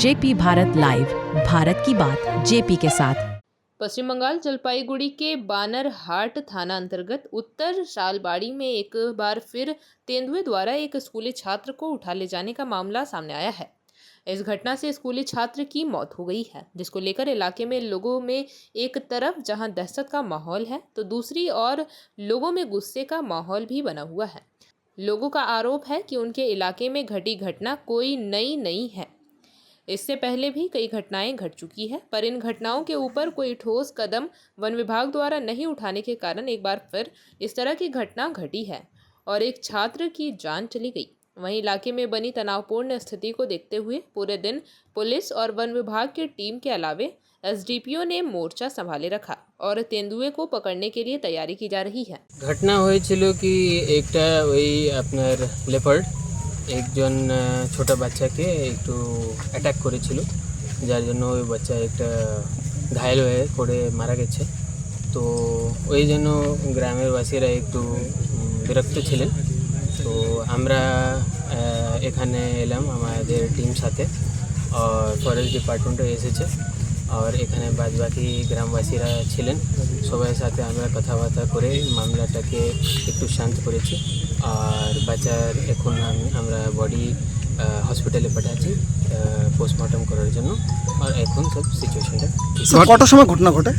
JP Bharat live, Bharat की बात JP के साथ। पश्चिम बंगाल जलपाईगुड़ी के बानरहाट थाना अंतर्गत उत्तर शालबाड़ी में एक बार फिर तेंदुए द्वारा एक स्कूली छात्र को उठा ले जाने का मामला सामने आया है। इस घटना से स्कूली छात्र की मौत हो गई है, जिसको लेकर इलाके में लोगों में एक तरफ जहां दहशत का माहौल है तो दूसरी ओर लोगों में गुस्से का माहौल भी बना हुआ है। लोगों का आरोप है कि उनके इलाके में घटी घटना कोई नई नहीं है। इससे पहले भी कई घटनाएं घट चुकी है, पर इन घटनाओं के ऊपर कोई ठोस कदम वन विभाग द्वारा नहीं उठाने के कारण एक बार फिर इस तरह की घटना घटी है और एक छात्र की जान चली गई। वहीं इलाके में बनी तनावपूर्ण स्थिति को देखते हुए पूरे दिन पुलिस और वन विभाग की टीम के अलावे एसडीपीओ ने मोर्चा संभाले रखा और तेंदुए को पकड़ने के लिए तैयारी की जा रही है। घटना হয়েছিল কি একটা ওই আপনার লেপার্ড একজন ছোট বাচ্চাকে একটু অ্যাটাক করেছিল, যার জন্য ওই বাচ্চা একটা ঘায়েল হয়ে পড়ে মারা গেছে। তো ওই জন্য গ্রামের বাসীরা একটু বিরক্ত ছিলেন। তো আমরা এখানে এলাম আমাদের টিম সাথে, আর ফরেস্ট ডিপার্টমেন্টও এসেছে, আর এখানে বাদবাকি গ্রামবাসীরা ছিলেন। সবার সাথে আমরা কথাবার্তা করে মামলাটাকে একটু শান্ত করেছি, আর বাচ্চার এখন আমরা বডি হসপিটালে পাঠাচ্ছি পোস্টমর্টম করার জন্য। আর এখন সব সিচুয়েশনটা কটার সময় ঘটনা ঘটে?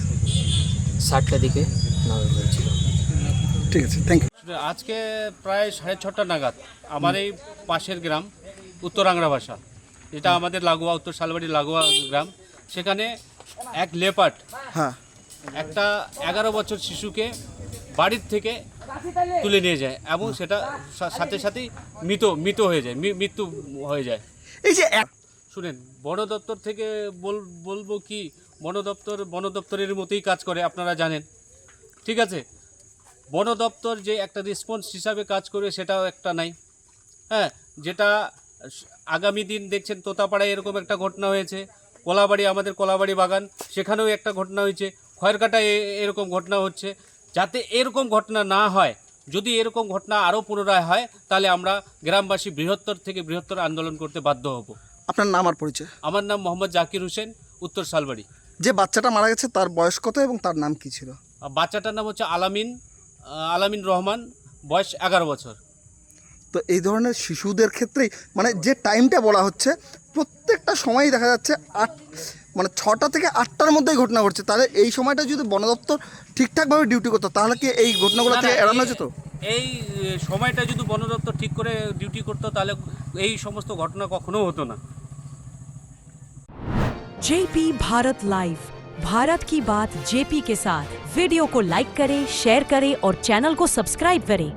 7টার দিকে নেওয়া হয়েছিল। ঠিক আছে, থ্যাংক ইউ। আজকে প্রায় 6:30 নাগাদ আমার এই পাশের গ্রাম উত্তরাংরা ভাষা, যেটা আমাদের লাগোয়া উত্তর শালবাড়ি লাগোয়া গ্রাম, সেখানে এক লেপার্ড একটা 11 বছর শিশুকে বাড়ির থেকে তুলে নিয়ে যায় এবং সেটা সাথে সাথেই মৃত হয়ে যায়, মৃত্যু হয়ে যায়। এই যে শুনেন, বন দপ্তর থেকে বলবো কি, বন দপ্তরের মতোই কাজ করে, আপনারা জানেন, ঠিক আছে। বন দপ্তর যে একটা রেসপন্স হিসাবে কাজ করে সেটাও একটা নাই। হ্যাঁ, যেটা আগামী দিন দেখছেন তোতাপাড়ায় এরকম একটা ঘটনা হয়েছে, কলাবাড়ি আমাদের কলাবাড়ি বাগান সেখানেও একটা ঘটনা হয়েছে, খয়েরকাটায় এরকম ঘটনা হচ্ছে। যাতে এরকম ঘটনা না হয়, যদি এরকম ঘটনা আরও পুনরায় হয় তাহলে আমরা গ্রামবাসী বৃহত্তর থেকে বৃহত্তর আন্দোলন করতে বাধ্য হব। আপনার নাম আর পরিচয়? আমার নাম মোহাম্মদ জাকির হোসেন, উত্তর শালবাড়ি। যে বাচ্চাটা মারা গেছে তার বয়স কত এবং তার নাম কি ছিল? বাচ্চাটার নাম হচ্ছে আলামিন রহমান, বয়স 11 বছর। তো এই ধরনের শিশুদের ক্ষেত্রেই মানে যে টাইমটা বলা হচ্ছে প্রত্যেকটা সময়ই দেখা যাচ্ছে 6টা থেকে 8টার মধ্যেই ঘটনা ঘটছে। তাহলে এই সময়টা যদি বন দপ্তর ঠিকঠাকভাবে ডিউটি করতো তাহলে কি এই ঘটনাগুলো থেকে এড়ানো যেত? এই সময়টা যদি বন দপ্তর ঠিক করে ডিউটি করতো তাহলে এই সমস্ত ঘটনা কখনো হতো না। जेपी भारत लाइव, भारत की बात जेपी के साथ। वीडियो को लाइक करें, शेयर करें और चैनल को सब्सक्राइब करें।